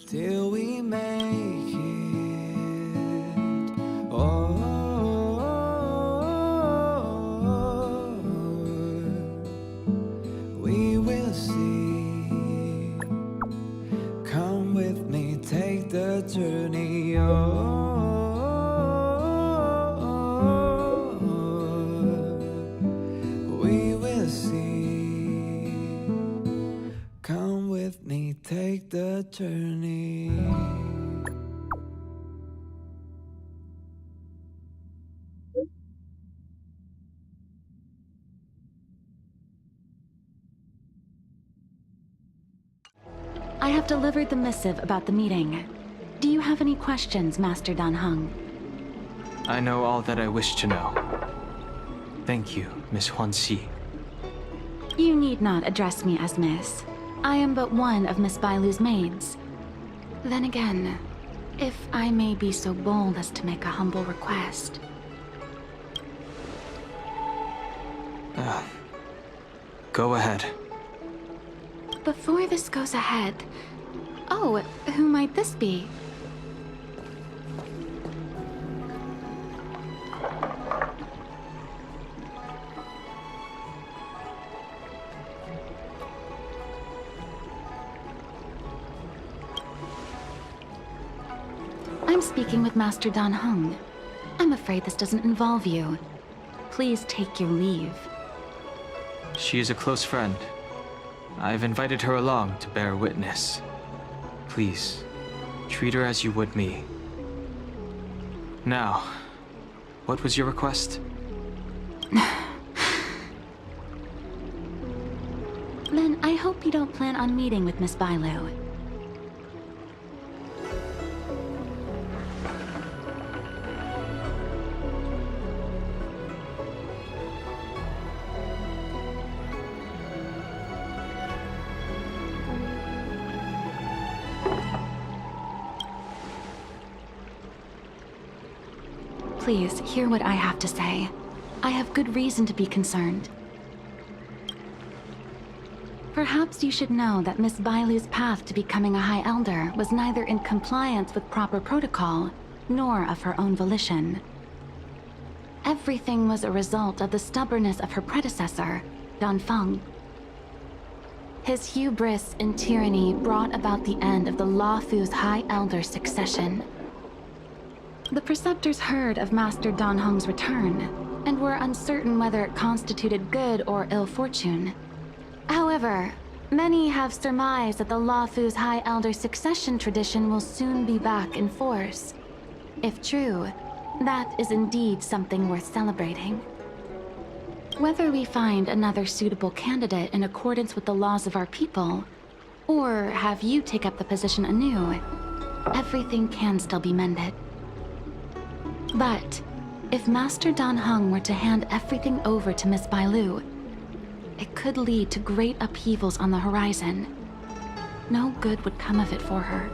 till we make it. Oh, we will see. Come with me, take the journey. We will see. Come with me, take the journey. I have delivered the missive about the meeting. Do you have any questions, Master Dan Heng? I know all that I wish to know. Thank you, Miss Huanxi. You need not address me as Miss. I am but one of Miss Bailu's maids. Then again, if I may be so bold as to make a humble request. Go ahead. Before this goes ahead... Oh, who might this be? I'm speaking with Master Dan Heng. I'm afraid this doesn't involve you. Please take your leave. She is a close friend. I've invited her along to bear witness. Please, treat her as you would me. Now, what was your request? Then I hope you don't plan on meeting with Miss Bailu. Please, hear what I have to say. I have good reason to be concerned. Perhaps you should know that Miss Bailu's path to becoming a High Elder was neither in compliance with proper protocol, nor of her own volition. Everything was a result of the stubbornness of her predecessor, Dan Feng. His hubris and tyranny brought about the end of the Luofu's High Elder succession. The Preceptors heard of Master Dan Heng's return, and were uncertain whether it constituted good or ill fortune. However, many have surmised that the Luofu's High Elder succession tradition will soon be back in force. If true, that is indeed something worth celebrating. Whether we find another suitable candidate in accordance with the laws of our people, or have you take up the position anew, everything can still be mended. But if Master Dan Heng were to hand everything over to Miss Bailu, it could lead to great upheavals on the horizon. No good would come of it for her.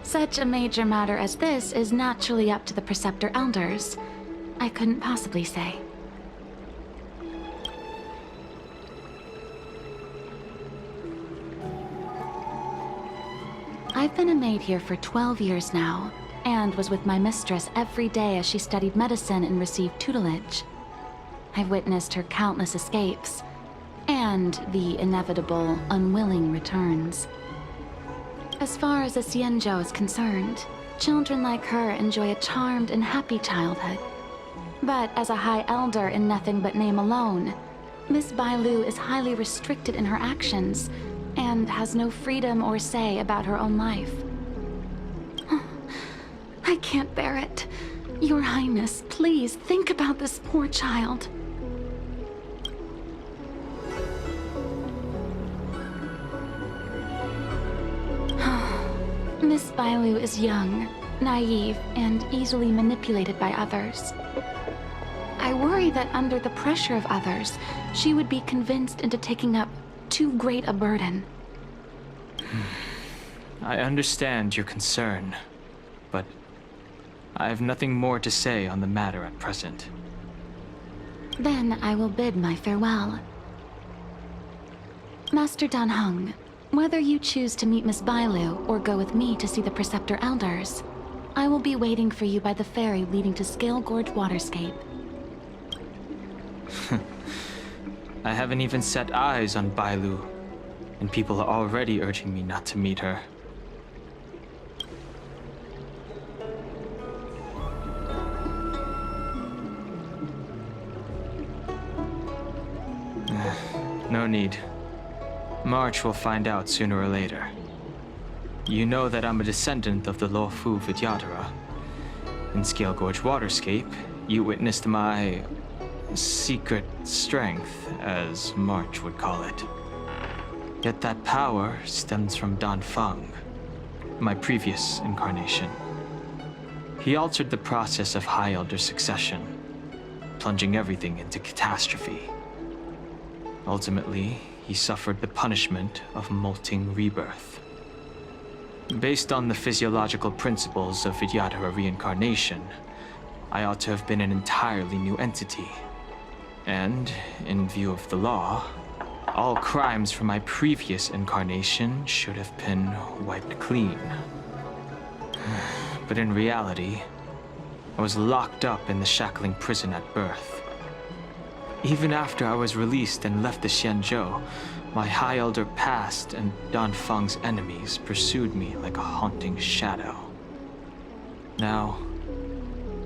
Such a major matter as this is naturally up to the Preceptor Elders. I couldn't possibly say. I've been a maid here for 12 years now, and was with my mistress every day as she studied medicine and received tutelage. I've witnessed her countless escapes, and the inevitable, unwilling returns. As far as a Xianzhou is concerned, children like her enjoy a charmed and happy childhood. But as a High Elder in nothing but name alone, Miss Bailu is highly restricted in her actions, and has no freedom or say about her own life. I can't bear it. Your Highness, please think about this poor child. Miss Bailu is young, naive, and easily manipulated by others. I worry that under the pressure of others, she would be convinced into taking up too great a burden. I understand your concern, but I have nothing more to say on the matter at present. Then I will bid my farewell. Master Dan Heng, whether you choose to meet Miss Bailu or go with me to see the Preceptor Elders, I will be waiting for you by the ferry leading to Scale Gorge Waterscape. I haven't even set eyes on Bailu, and people are already urging me not to meet her. No need. March will find out sooner or later. You know that I'm a descendant of the Lunae Vidyadhara. In Scale Gorge Waterscape, you witnessed my secret strength, as March would call it. Yet that power stems from Dan Feng, my previous incarnation. He altered the process of High Elder succession, plunging everything into catastrophe. Ultimately, he suffered the punishment of molting rebirth. Based on the physiological principles of Vidyadhara reincarnation, I ought to have been an entirely new entity. And, in view of the law, all crimes from my previous incarnation should have been wiped clean. But in reality, I was locked up in the shackling prison at birth. Even after I was released and left the Xianzhou, my High Elder past and Dan Feng's enemies pursued me like a haunting shadow. Now,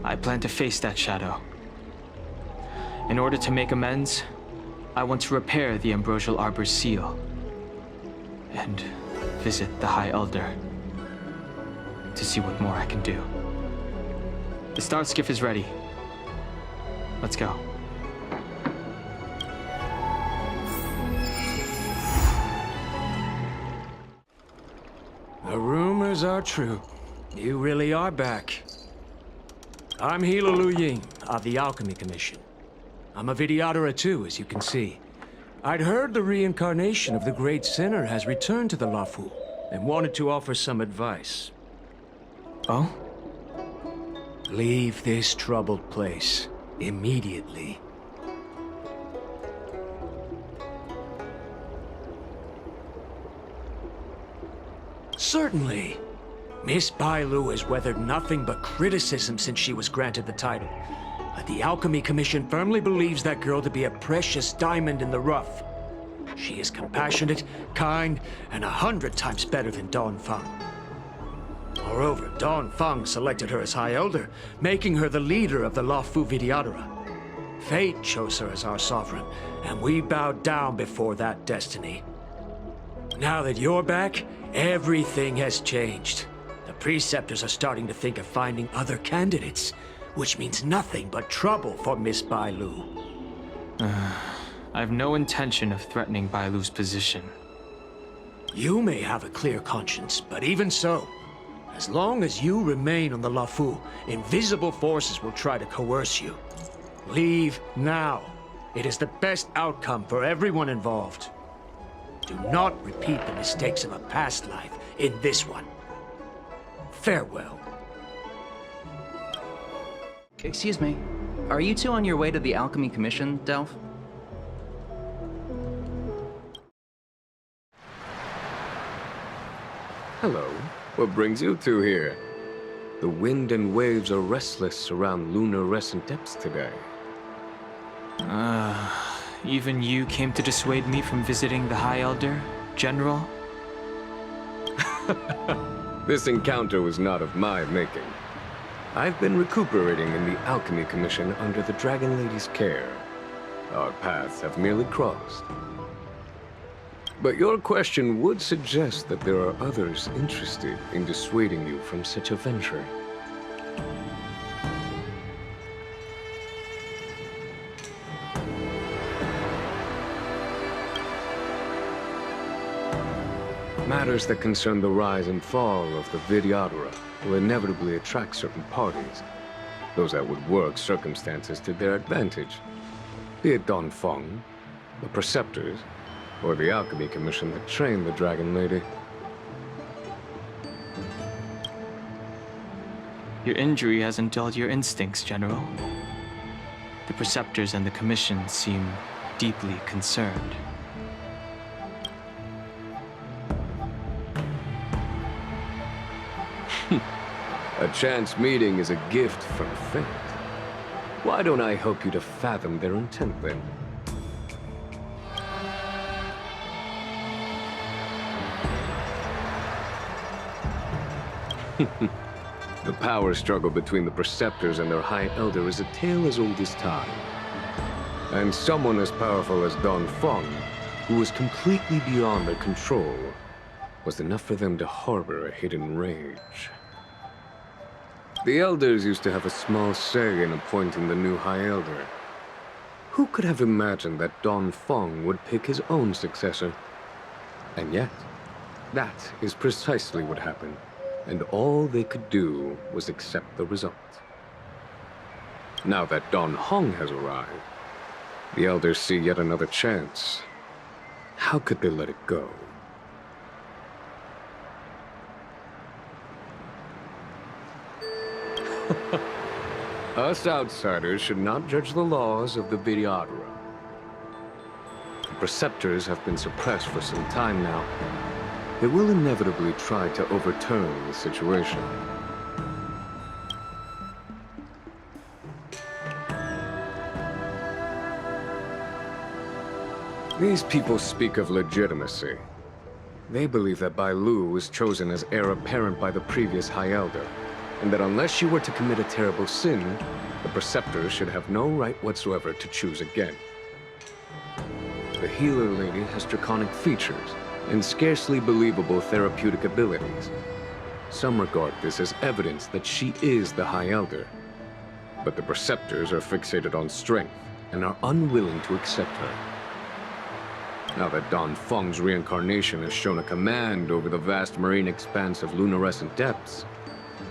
I plan to face that shadow. In order to make amends, I want to repair the Ambrosial Arbor's seal and visit the High Elder to see what more I can do. The start skiff is ready. Let's go. The rumors are true. You really are back. I'm Hila Lu Ying of the Alchemy Commission. I'm a Vidyadhara too, as you can see. I'd heard the reincarnation of the Great Sinner has returned to the Lunae and wanted to offer some advice. Oh? Leave this troubled place immediately. Certainly. Miss Bailu has weathered nothing but criticism since she was granted the title. But the Alchemy Commission firmly believes that girl to be a precious diamond in the rough. She is compassionate, kind, and 100 times better than Dan Feng. Moreover, Dan Feng selected her as High Elder, making her the leader of the Lunae Vidyadhara. Fate chose her as our sovereign, and we bowed down before that destiny. Now that you're back, everything has changed. The Preceptors are starting to think of finding other candidates, which means nothing but trouble for Miss Bailu. I have no intention of threatening Bailu's position. You may have a clear conscience, but even so, as long as you remain on the Lunae, invisible forces will try to coerce you. Leave now. It is the best outcome for everyone involved. Do not repeat the mistakes of a past life in this one. Farewell. Excuse me. Are you two on your way to the Alchemy Commission, Delph? Hello. What brings you two here? The wind and waves are restless around lunar-rescent depths today. Even you came to dissuade me from visiting the High Elder, General? This encounter was not of my making. I've been recuperating in the Alchemy Commission under the Dragon Lady's care. Our paths have merely crossed. But your question would suggest that there are others interested in dissuading you from such a venture. Matters that concern the rise and fall of the Vidyadhara will inevitably attract certain parties. Those that would work circumstances to their advantage. Be it Dan Feng, the Preceptors, or the Alchemy Commission that trained the Dragon Lady. Your injury hasn't dulled your instincts, General. The Preceptors and the Commission seem deeply concerned. A chance meeting is a gift from fate. Why don't I help you to fathom their intent, then? The power struggle between the Preceptors and their High Elder is a tale as old as time. And someone as powerful as Don Feng, who was completely beyond their control, was enough for them to harbor a hidden rage. The Elders used to have a small say in appointing the new High Elder. Who could have imagined that Don Feng would pick his own successor? And yet, that is precisely what happened, and all they could do was accept the result. Now that Don Hong has arrived, the Elders see yet another chance. How could they let it go? Us outsiders should not judge the laws of the Vidyadhara. The Preceptors have been suppressed for some time now. They will inevitably try to overturn the situation. These people speak of legitimacy. They believe that Bailu was chosen as heir apparent by the previous High Elder, and that unless she were to commit a terrible sin, the Preceptors should have no right whatsoever to choose again. The healer lady has draconic features and scarcely believable therapeutic abilities. Some regard this as evidence that she is the High Elder, but the Preceptors are fixated on strength and are unwilling to accept her. Now that Don Feng's reincarnation has shown a command over the vast marine expanse of lunarescent depths,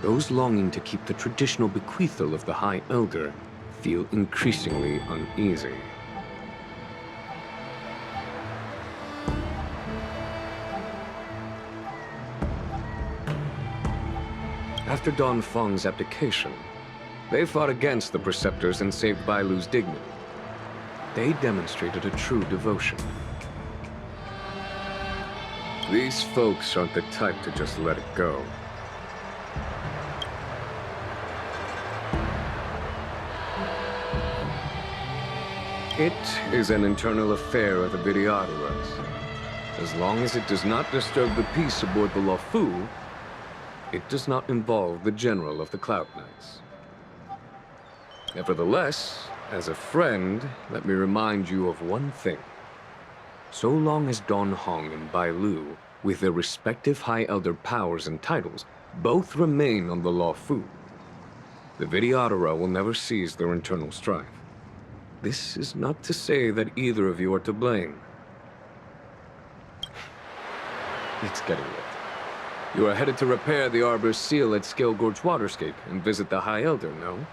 those longing to keep the traditional bequeathal of the High Elder feel increasingly uneasy. After Don Feng's abdication, they fought against the Preceptors and saved Bailu's dignity. They demonstrated a true devotion. These folks aren't the type to just let it go. It is an internal affair of the Vidyadharas. As long as it does not disturb the peace aboard the Lunae, it does not involve the General of the Cloud Knights. Nevertheless, as a friend, let me remind you of one thing. So long as Don Hong and Bailu, with their respective High Elder powers and titles, both remain on the Lunae, the Vidyadhara will never cease their internal strife. This is not to say that either of you are to blame. It's getting late. You are headed to repair the Arbor's seal at Scale Gorge Waterscape and visit the High Elder, no?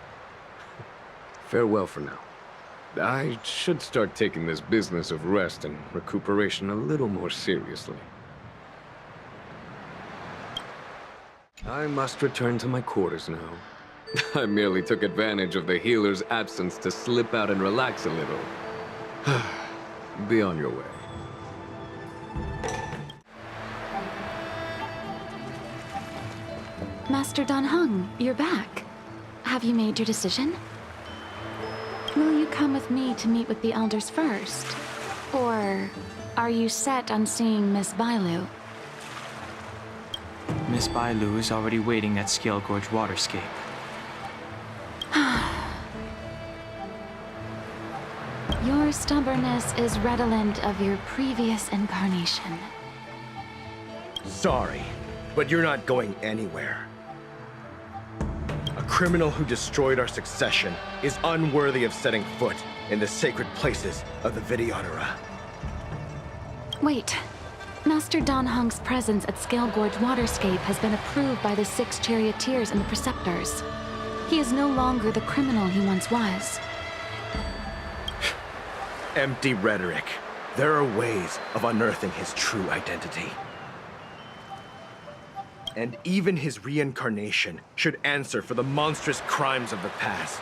Farewell for now. I should start taking this business of rest and recuperation a little more seriously. I must return to my quarters now. I merely took advantage of the healer's absence to slip out and relax a little. Be on your way. Master Don Heng, you're back. Have you made your decision? Will you come with me to meet with the elders first? Or are you set on seeing Miss Bailu? Miss Bailu is already waiting at Scale Gorge Waterscape. Your stubbornness is redolent of your previous incarnation. Sorry, but you're not going anywhere. A criminal who destroyed our succession is unworthy of setting foot in the sacred places of the Vidyadhara. Wait. Master Don Heng's presence at Scale Gorge Waterscape has been approved by the 6 charioteers and the Preceptors. He is no longer the criminal he once was. Empty rhetoric. There are ways of unearthing his true identity. And even his reincarnation should answer for the monstrous crimes of the past.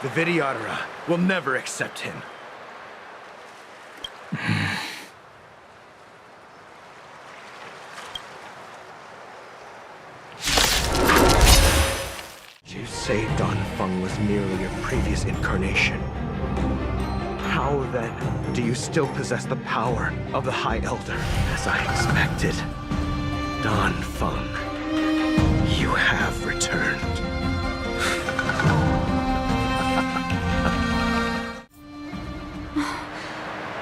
The Vidyadhara will never accept him. You say Don Feng was merely a previous incarnation. How, then, do you still possess the power of the High Elder, as I expected? Don Feng, you have returned.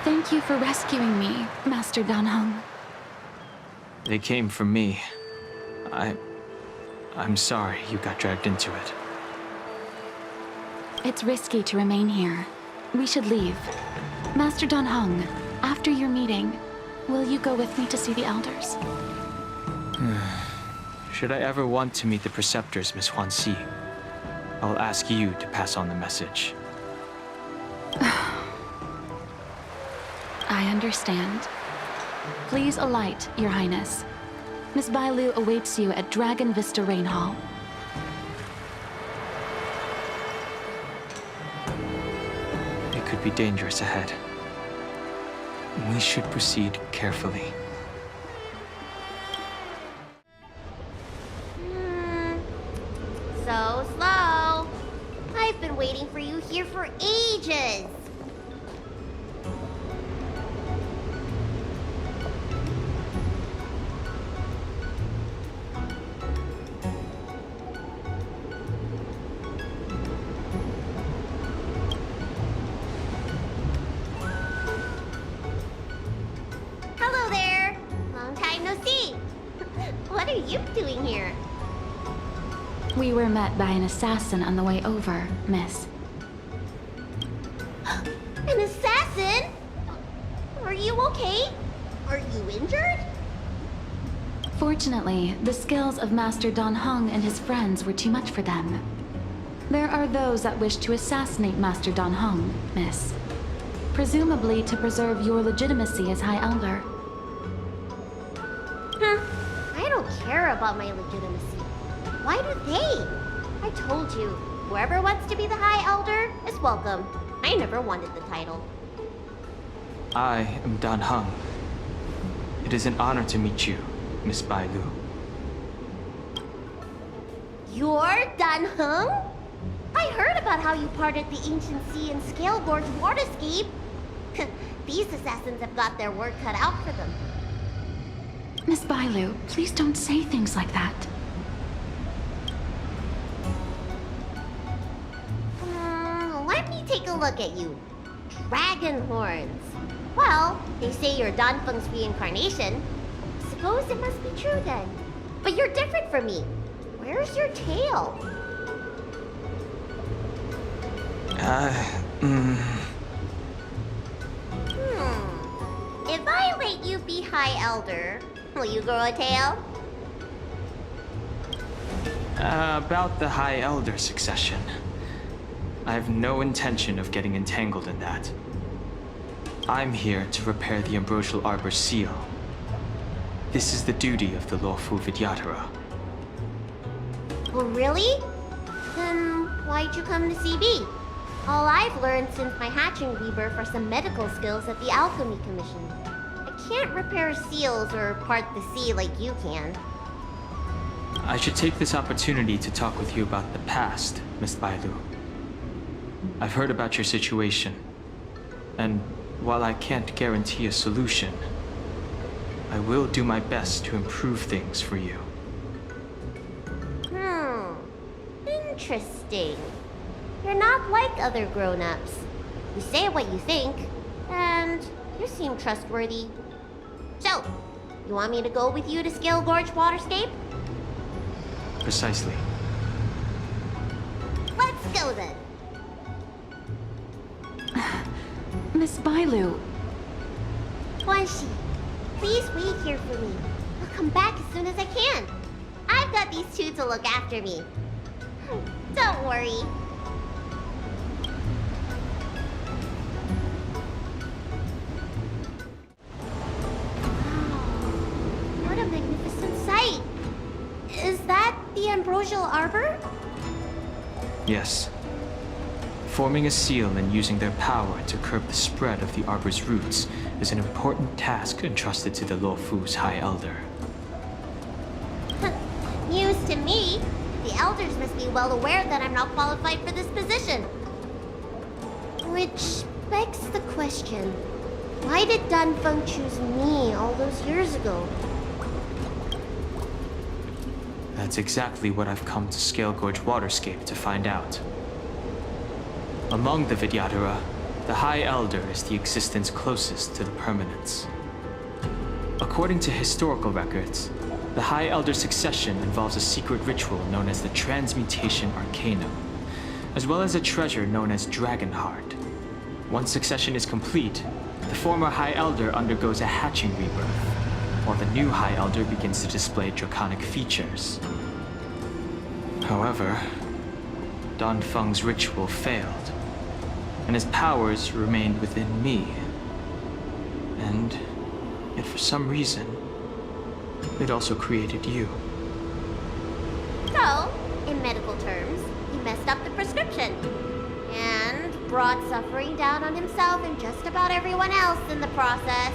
Thank you for rescuing me, Master Dan Heng. They came for me. I'm sorry you got dragged into it. It's risky to remain here. We should leave. Master Dan Heng, after your meeting, will you go with me to see the elders? Should I ever want to meet the preceptors, Miss Huanxi, I'll ask you to pass on the message. I understand. Please alight, Your Highness. Miss Bailu awaits you at Dragon Vista Rain Hall. It could be dangerous ahead. We should proceed carefully. So slow. I've been waiting for you here for ages. Hello there. Long time no see. What are you doing here? We were met by an assassin on the way over, miss. An assassin? Are you okay? Are you injured? Fortunately, the skills of Master Dan Heng and his friends were too much for them. There are those that wish to assassinate Master Dan Heng, miss. Presumably to preserve your legitimacy as High Elder. I don't care about my legitimacy. Why do they? I told you, whoever wants to be the High Elder is welcome. I never wanted the title. I am Dan Heng. It is an honor to meet you, Miss Bailu. You're Dan Heng? I heard about how you parted the ancient sea and Scale Gorge waterscape. These assassins have got their work cut out for them. Miss Bailu, please don't say things like that. Let me take a look at you. Dragon horns. Well, they say you're Dan Feng's reincarnation. Suppose it must be true then. But you're different from me. Where's your tail? If I let you be High Elder, will you grow a tail? About the High Elder succession. I have no intention of getting entangled in that. I'm here to repair the Ambrosial Arbor's seal. This is the duty of the lawful Vidyadhara. Oh, really? Then why'd you come to CB? All I've learned since my hatching rebirth are some medical skills at the Alchemy Commission. I can't repair seals or part the sea like you can. I should take this opportunity to talk with you about the past, Miss Bailu. I've heard about your situation, and while I can't guarantee a solution, I will do my best to improve things for you. Interesting. You're not like other grown-ups. You say what you think, and you seem trustworthy. So, you want me to go with you to Scale Gorge Waterscape? Precisely. Let's go then. Miss Bailu, Huanxi, please wait here for me. I'll come back as soon as I can. I've got these two to look after me. Don't worry. Wow, what a magnificent sight. ambrosial arbor? Yes. Forming a seal and using their power to curb the spread of the arbor's roots is an important task entrusted to the Luofu's High Elder. News to me. The elders must be well aware that I'm not qualified for this position. Which begs the question, why did Danfeng choose me all those years ago? That's exactly what I've come to Scale Gorge Waterscape to find out. Among the Vidyadhara, the High Elder is the existence closest to the permanence. According to historical records, the High Elder succession involves a secret ritual known as the Transmutation Arcanum, as well as a treasure known as Dragon Heart. Once succession is complete, the former High Elder undergoes a hatching rebirth, while the new High Elder begins to display draconic features. However, Danfeng's ritual failed, and his powers remained within me. And yet for some reason, it also created you. So, in medical terms, he messed up the prescription. And brought suffering down on himself and just about everyone else in the process.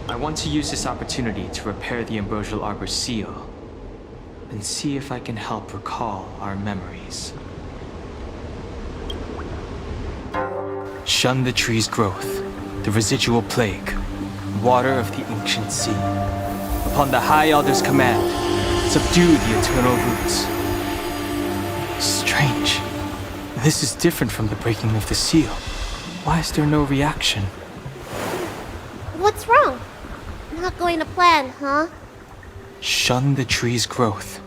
I want to use this opportunity to repair the ambrosial arbor's seal, and see if I can help recall our memories. Shun the tree's growth, the residual plague, water of the ancient sea. Upon the High Elder's command, subdue the eternal roots. Strange. This is different from the breaking of the seal. Why is there no reaction? What's wrong? Not going to plan, huh? Shun the tree's growth,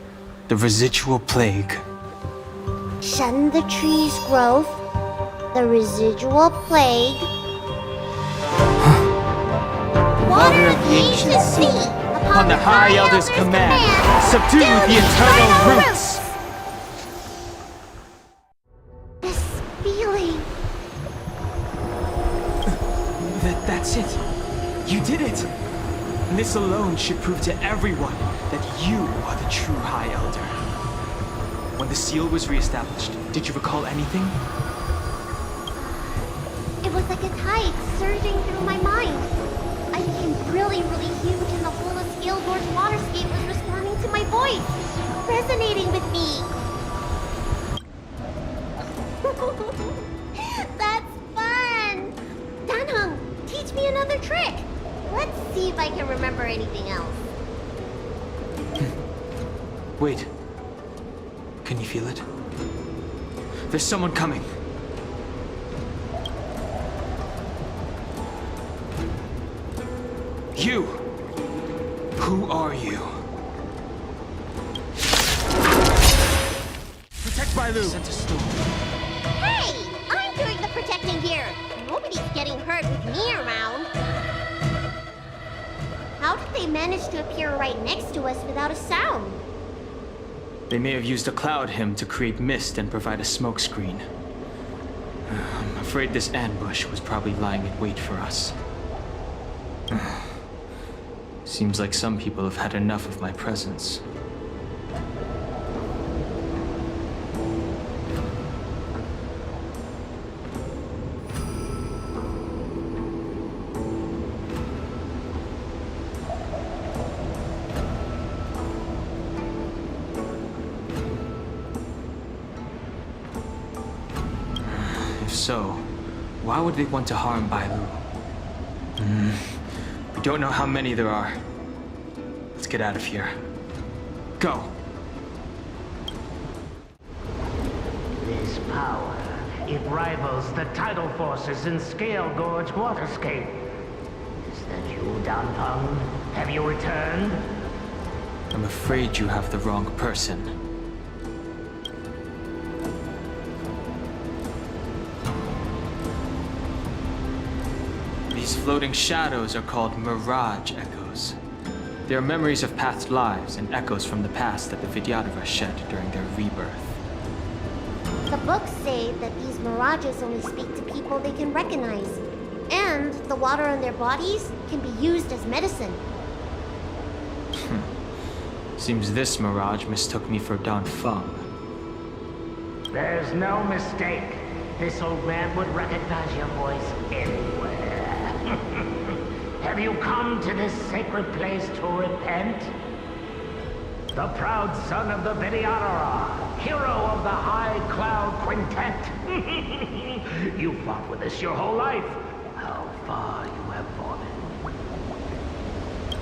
the residual plague. Shun the tree's growth, the residual plague. Water of the ancient sea, Upon the High Elder's command, subdue the eternal roots. This feeling. That's it. You did it. And this alone should prove to everyone that you are the true High Elder. When the seal was reestablished, did you recall anything? It was like a tide surging through my mind. I became really huge and the whole of Scale Gorge Waterscape was responding to my voice, resonating with me. That's fun! Danheng, teach me another trick. Let's see if I can remember anything else. Wait. Can you feel it? There's someone coming. You! Who are you? Protect Bailu! Sent a storm. Hey! I'm doing the protecting here. Nobody's getting hurt with me around. How did they manage to appear right next to us without a sound? They may have used a cloud hymn to create mist and provide a smokescreen. I'm afraid this ambush was probably lying in wait for us. Seems like some people have had enough of my presence. If so, why would they want to harm Bailu? We don't know how many there are. Let's get out of here. Go! This power, it rivals the tidal forces in Scale Gorge Waterscape. Is that you, Danfeng? Have you returned? I'm afraid you have the wrong person. These floating shadows are called mirage echoes. They are memories of past lives and echoes from the past that the Vidyadhara shed during their rebirth. The books say that these mirages only speak to people they can recognize. And the water on their bodies can be used as medicine. Seems this mirage mistook me for Don Feng. There's no mistake. This old man would recognize your voice anywhere. Have you come to this sacred place to repent? The proud son of the Vidyadhara, hero of the High Cloud Quintet. You fought with us your whole life. How far you have fallen.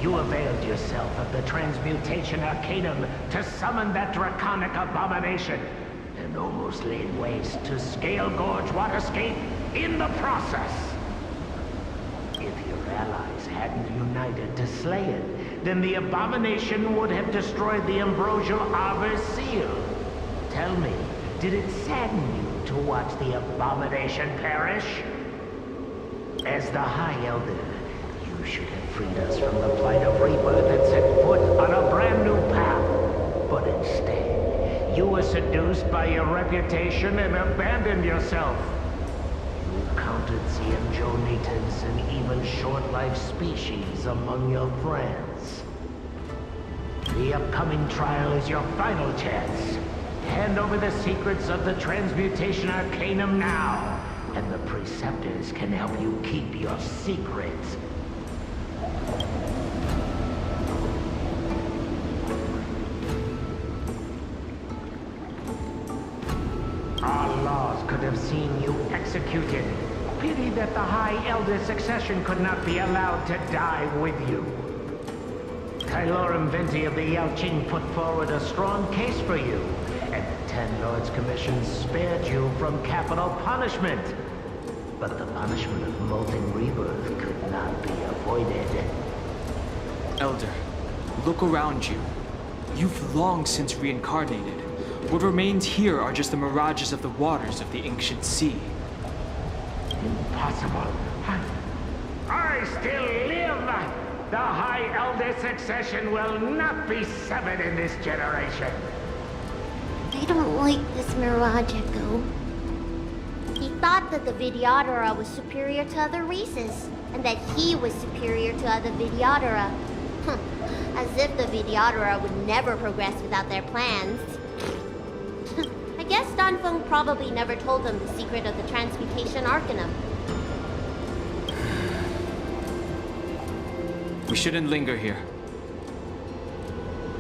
You availed yourself of the Transmutation Arcanum to summon that draconic abomination, and almost laid waste to Scale Gorge Waterscape in the process. If your allies hadn't united to slay it, then the abomination would have destroyed the Ambrosial Arbor's seal. Tell me, did it sadden you to watch the abomination perish? As the High Elder, you should have freed us from the plight of rebirth and set foot on a brand new path. But instead, you were seduced by your reputation and abandoned yourself. You counted CMJO natives and even short-life species among your friends. The upcoming trial is your final chance. Hand over the secrets of the Transmutation Arcanum now, and the Preceptors can help you keep your secrets. Our laws could have seen you executed. Pity that the High Elder succession could not be allowed to die with you. Kylorum Venti of the Yaoqing put forward a strong case for you, and the Ten Lords Commission spared you from capital punishment. But the punishment of molten rebirth could not be avoided. Elder, look around you. You've long since reincarnated. What remains here are just the mirages of the waters of the ancient sea. Impossible. I still live! The High Elder succession will not be severed in this generation. I don't like this Mirage Echo. He thought that the Vidyadhara was superior to other races, and that he was superior to other Vidyadhara. As if the Vidyadhara would never progress without their plans. I guess Don Feng probably never told them the secret of the Transmutation Arcanum. We shouldn't linger here.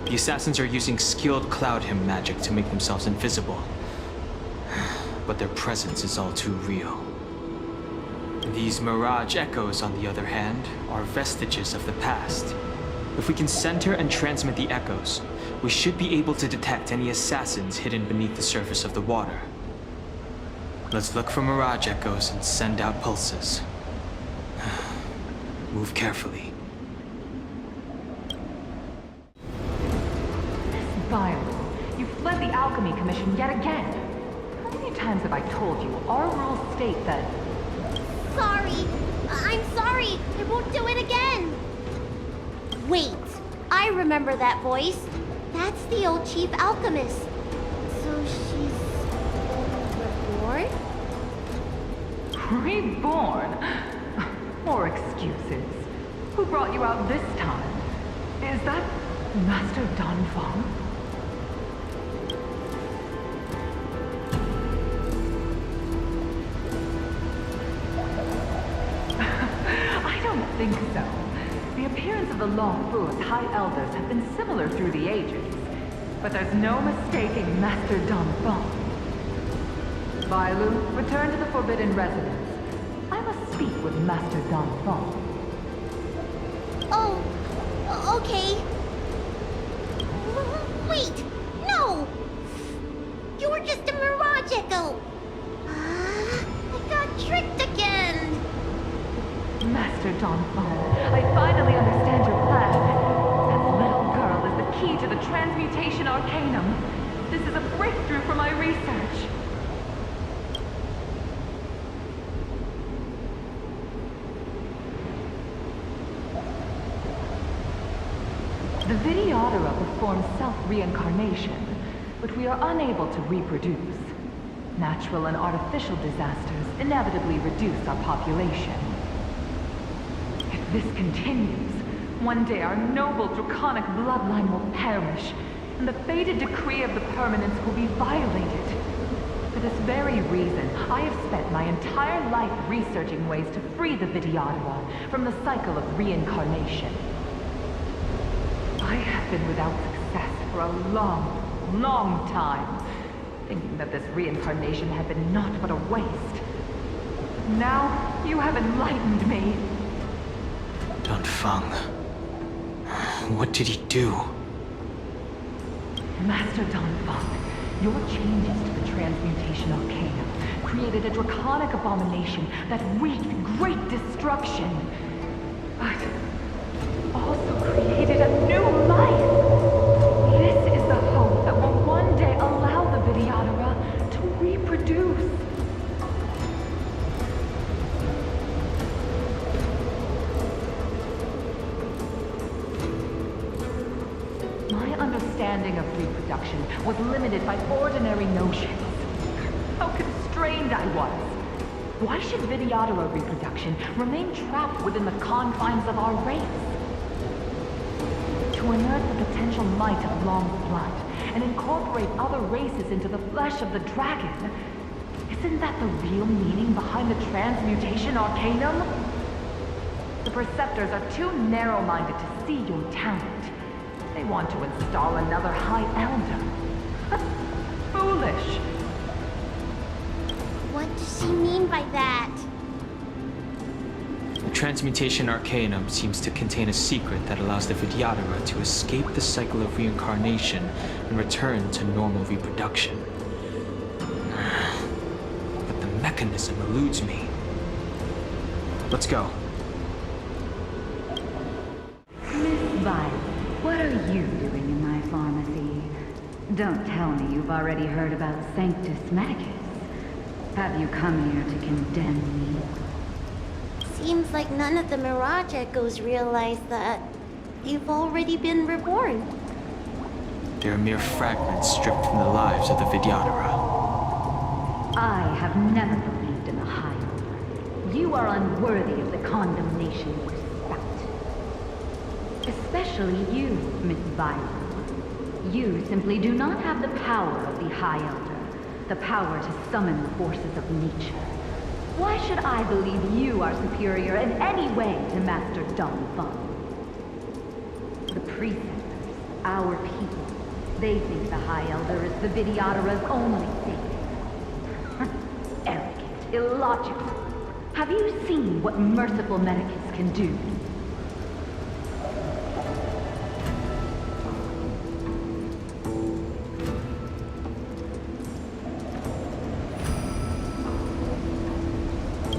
The assassins are using skilled cloud hymn magic to make themselves invisible. But their presence is all too real. These mirage echoes, on the other hand, are vestiges of the past. If we can center and transmit the echoes, we should be able to detect any assassins hidden beneath the surface of the water. Let's look for mirage echoes and send out pulses. Move carefully. Bailu, you fled the Alchemy Commission yet again. How many times have I told you our rules state that... Sorry. I'm sorry. I won't do it again. Wait. I remember that voice. That's the old chief alchemist. So she's... reborn? Reborn? More excuses. Who brought you out this time? Is that Master Don Feng? I don't think so. The appearance of the Lawful's High Elders have been similar through the ages, but there's no mistaking Master Don Feng. Bailu, return to the Forbidden Residence. I must speak with Master Don Feng. Oh, okay. Wait, no! You were just a Mirage Echo! I got tricked again! Master Don Feng, I finally understand your plan. That little girl is the key to the Transmutation Arcanum. This is a breakthrough for my research. The Vidyadhara perform self-reincarnation, but we are unable to reproduce. Natural and artificial disasters inevitably reduce our population. If this continues, One day our noble draconic bloodline will perish, and the fated decree of the permanence will be violated. For this very reason, I have spent my entire life researching ways to free the Vidyadhara from the cycle of reincarnation. I have been without success for a long, long time, thinking that this reincarnation had been naught but a waste. Now, you have enlightened me. Don Feng. What did he do? Master Don Feng, your changes to the Transmutation Arcana created a draconic abomination that wreaked great destruction. But also created a new life. This is the hope that will one day allow the Vidyadhara to reproduce. My understanding of reproduction was limited by ordinary notions. How constrained I was. Why should Vidyadhara reproduction remain trapped within the confines of our race? To unearth the potential might of Long's blood and incorporate other races into the flesh of the dragon, isn't that the real meaning behind the Transmutation Arcanum? The Preceptors are too narrow-minded to see your talent. They want to install another High Elder. Foolish. What does she mean by that? The Transmutation Arcanum seems to contain a secret that allows the Vidyadhara to escape the cycle of reincarnation and return to normal reproduction. But the mechanism eludes me. Let's go. Miss Vita, what are you doing in my pharmacy? Don't tell me you've already heard about Sanctus Medicus. Have you come here to condemn me? Seems like none of the Mirage Echoes realize that you've already been reborn. They're mere fragments stripped from the lives of the Vidyadhara. I have never believed in the High Elder. You are unworthy of the condemnation you spout. Especially you, Miss Bailu. You simply do not have the power of the High Elder, the power to summon the forces of nature. Why should I believe you are superior in any way to Master Don Feng? The Preceptors, our people, they think the High Elder is the Vidyadhara's only savior. Arrogant, illogical. Have you seen what merciful Medicus can do?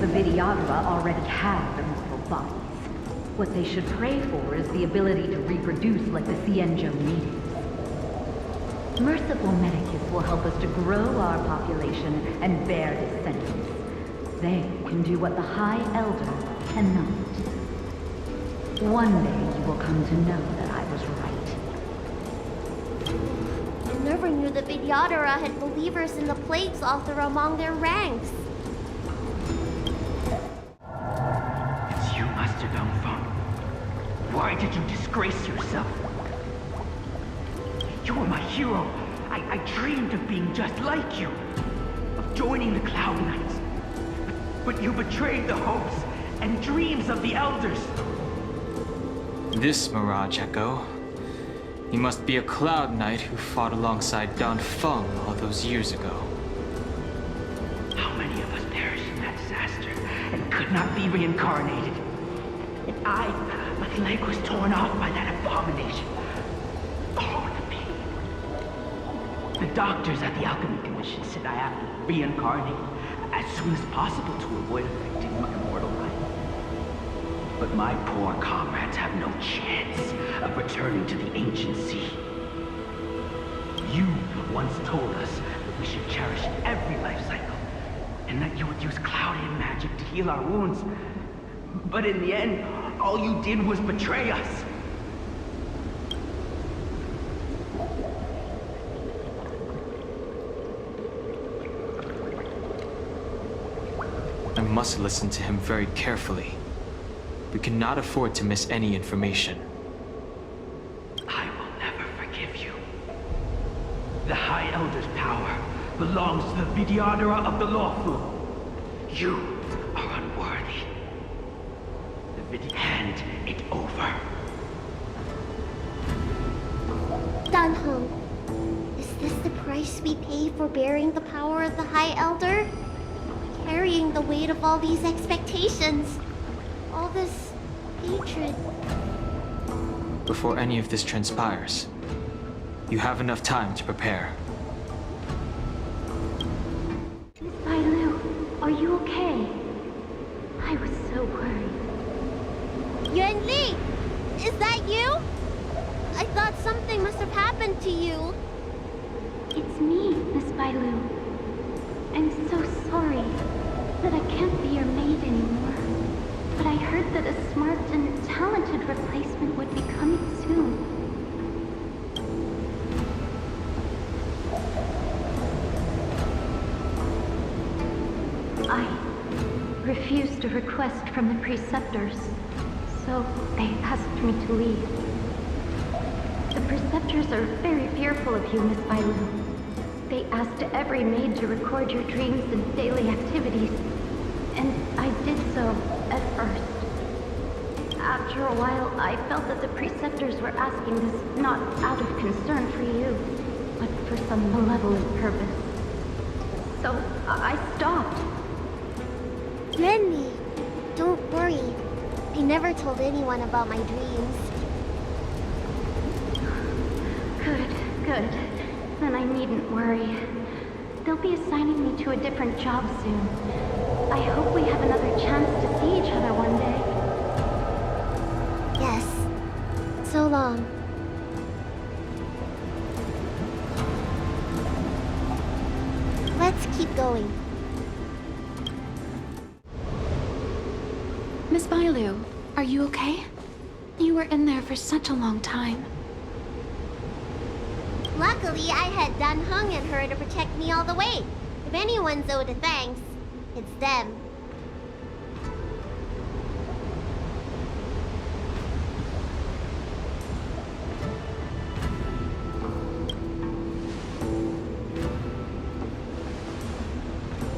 The Vidyadhara already have immortal bodies. What they should pray for is the ability to reproduce like the Xianzhou natives. Merciful Medicus will help us to grow our population and bear descendants. They can do what the High Elder cannot. One day you will come to know that I was right. I never knew the Vidyadhara had believers in the Plague Author among their ranks. It's you, Master Don Feng. Why did you disgrace yourself? You were my hero. I dreamed of being just like you. Of joining the Cloud Knights. But you betrayed the hopes and dreams of the Elders. This Mirage Echo. He must be a Cloud Knight who fought alongside Don Feng all those years ago. How many of us perished in that disaster and could not be reincarnated? And my leg was torn off by that abomination. Oh, the pain. The doctors at the Alchemy Commission said I have to reincarnate as soon as possible to avoid affecting my immortal life. But my poor comrades have no chance of returning to the ancient sea. You once told us that we should cherish every life cycle, and that you would use cloud-hand magic to heal our wounds. But in the end, all you did was betray us. I must listen to him very carefully. We cannot afford to miss any information. Elder's power belongs to the Vidyadhara of the Lawful. You are unworthy. Hand it over. Dan Heng, is this the price we pay for bearing the power of the High Elder? Carrying the weight of all these expectations. All this hatred. Before any of this transpires, you have enough time to prepare. Miss Bailu, are you okay? I was so worried. Yuan Li! Is that you? I thought something must have happened to you. It's me, Miss Bailu. I'm so sorry that I can't be your maid anymore. But I heard that a smart and talented replacement would be coming soon. I refused a request from the preceptors, so they asked me to leave. The preceptors are very fearful of you, Miss Bailu. They asked every maid to record your dreams and daily activities, and I did so at first. After a while, I felt that the preceptors were asking this not out of concern for you, but for some malevolent purpose. So I stopped. Yuan Li, don't worry. I never told anyone about my dreams. Good. Then I needn't worry. They'll be assigning me to a different job soon. I hope we have another chance to see each other one day. Yes. So long. Let's keep going. Miss Bailu, are you okay? You were in there for such a long time. Luckily, I had Dan Heng and her to protect me all the way. If anyone's owed a thanks, it's them.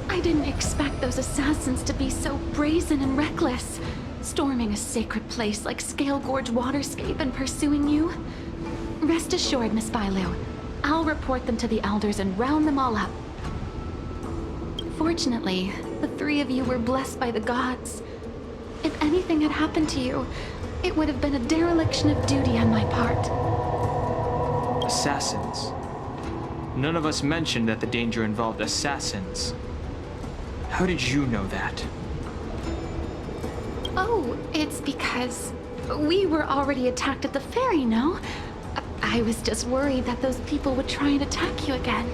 I didn't expect those assassins to be so brazen and reckless, storming a sacred place like Scale Gorge Waterscape and pursuing you. Rest assured, Miss Bailu, I'll report them to the elders and round them all up. Fortunately, the three of you were blessed by the gods. If anything had happened to you, it would have been a dereliction of duty on my part. Assassins. None of us mentioned that the danger involved assassins. How did you know that? Oh, it's because we were already attacked at the ferry, no? I was just worried that those people would try and attack you again.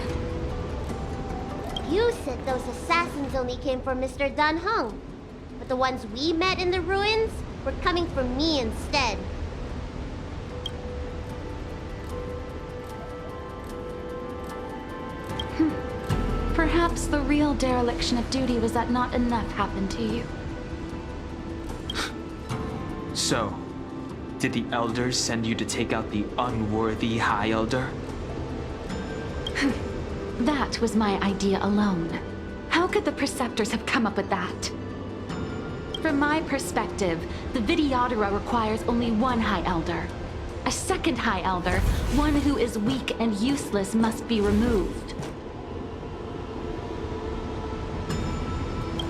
You said those assassins only came for Mr. Dan Heng, but the ones we met in the ruins were coming for me instead. Perhaps the real dereliction of duty was that not enough happened to you. So, did the elders send you to take out the unworthy High Elder? That was my idea alone. How could the Preceptors have come up with that? From my perspective, the Vidyadhara requires only one High Elder. A second High Elder, one who is weak and useless, must be removed.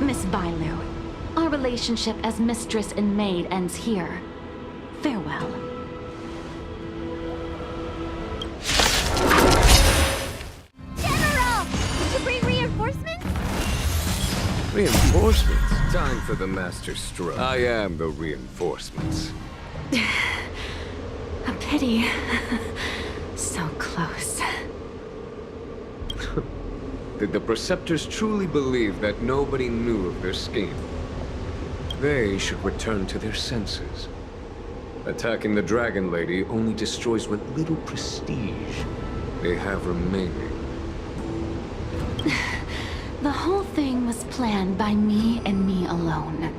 Miss Bailu, our relationship as mistress and maid ends here. Farewell. General! Did you bring reinforcements? Reinforcements? Time for the master stroke. I am the reinforcements. A pity. So close. Did the Preceptors truly believe that nobody knew of their scheme? They should return to their senses. Attacking the Dragon Lady only destroys what little prestige they have remaining. The whole thing was planned by me and me alone.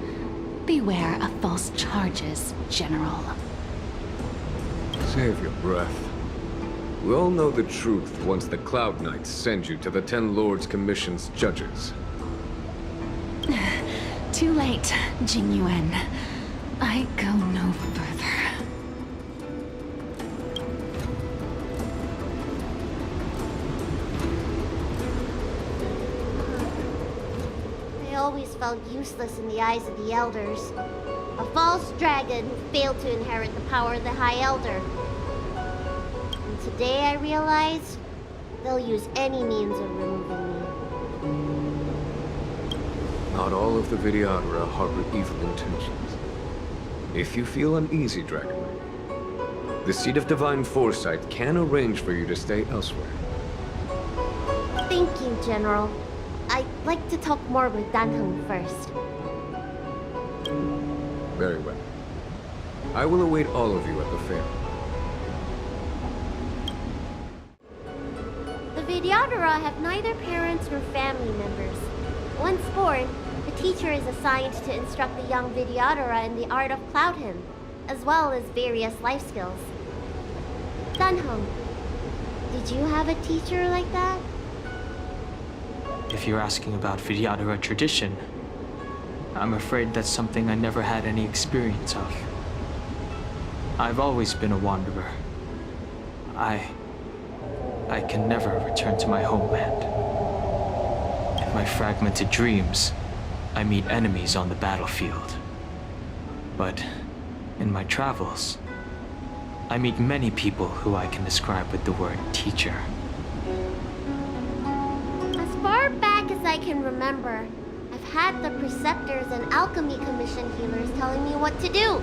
Beware of false charges, General. Save your breath. We all know the truth once the Cloud Knights send you to the Ten Lords Commission's judges. Too late, Jing Yuan. I go no further. I always felt useless in the eyes of the Elders. A false dragon who failed to inherit the power of the High Elder. And today I realized they'll use any means of removing me. Not all of the Vidyadhara harbor evil intentions. If you feel uneasy, Dragon Knight, the Seat of Divine Foresight can arrange for you to stay elsewhere. Thank you, General. I'd like to talk more with Dan Heng first. Very well. I will await all of you at the fair. The Vidyadhara have neither parents nor family members. Once born, the teacher is assigned to instruct the young Vidyadhara in the art of Cloud Hymn, as well as various life skills. Dan Heng, did you have a teacher like that? If you're asking about Vidyadhara tradition, I'm afraid that's something I never had any experience of. I've always been a wanderer. I can never return to my homeland. In my fragmented dreams, I meet enemies on the battlefield. But in my travels, I meet many people who I can describe with the word teacher. As far back as I can remember, I've had the Preceptors and Alchemy Commission healers telling me what to do.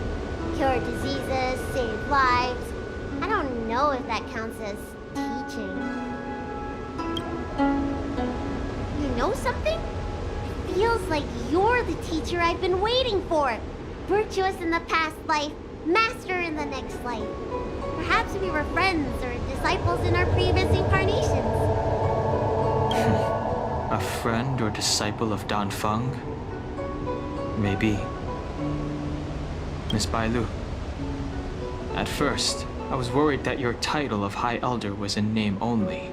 Cure diseases, save lives. I don't know if that counts as teaching. You know something? It feels like you're the teacher I've been waiting for. Virtuous in the past life, master in the next life. Perhaps we were friends or disciples in our previous incarnations. A friend or disciple of Dan Feng? Maybe. Miss Bailu. At first, I was worried that your title of High Elder was in name only,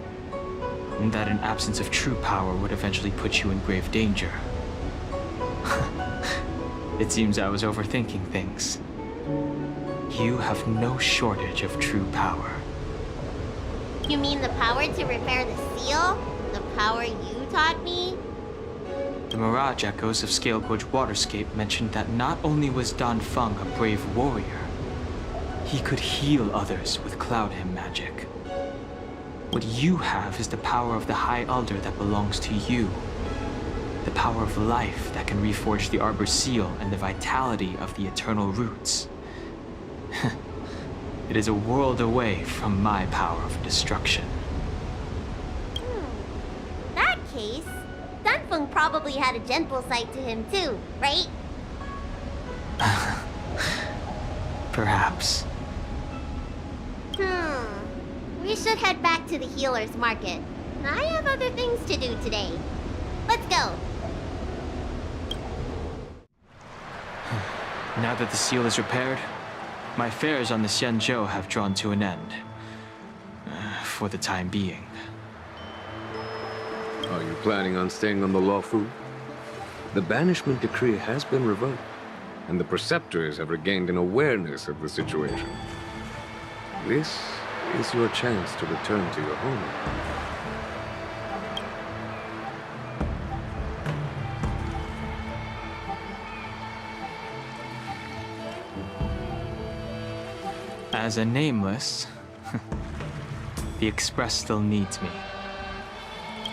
and that an absence of true power would eventually put you in grave danger. It seems I was overthinking things. You have no shortage of true power. You mean the power to repair the seal? The power you taught me? The Mirage Echoes of Scale Gorge Waterscape mentioned that not only was Dan Feng a brave warrior, he could heal others with Cloud Hymn magic. What you have is the power of the High Elder that belongs to you. The power of life that can reforge the Arbor Seal and the vitality of the eternal roots. It is a world away from my power of destruction. In that case, Dunfeng probably had a gentle side to him too, right? Perhaps. We should head back to the healer's market. I have other things to do today. Let's go. Now that the seal is repaired, my affairs on the Xianzhou have drawn to an end. For the time being. Are you planning on staying on the Luofu? The banishment decree has been revoked, and the Preceptors have regained an awareness of the situation. This is your chance to return to your home. As a nameless, the Express still needs me.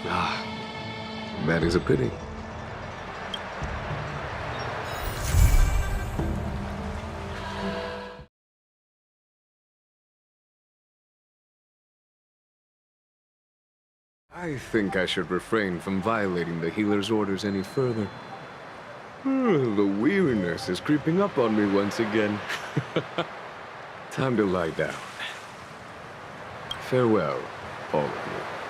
Ah, that is a pity. I think I should refrain from violating the healer's orders any further. The weariness is creeping up on me once again. Time to lie down. Farewell, all of you.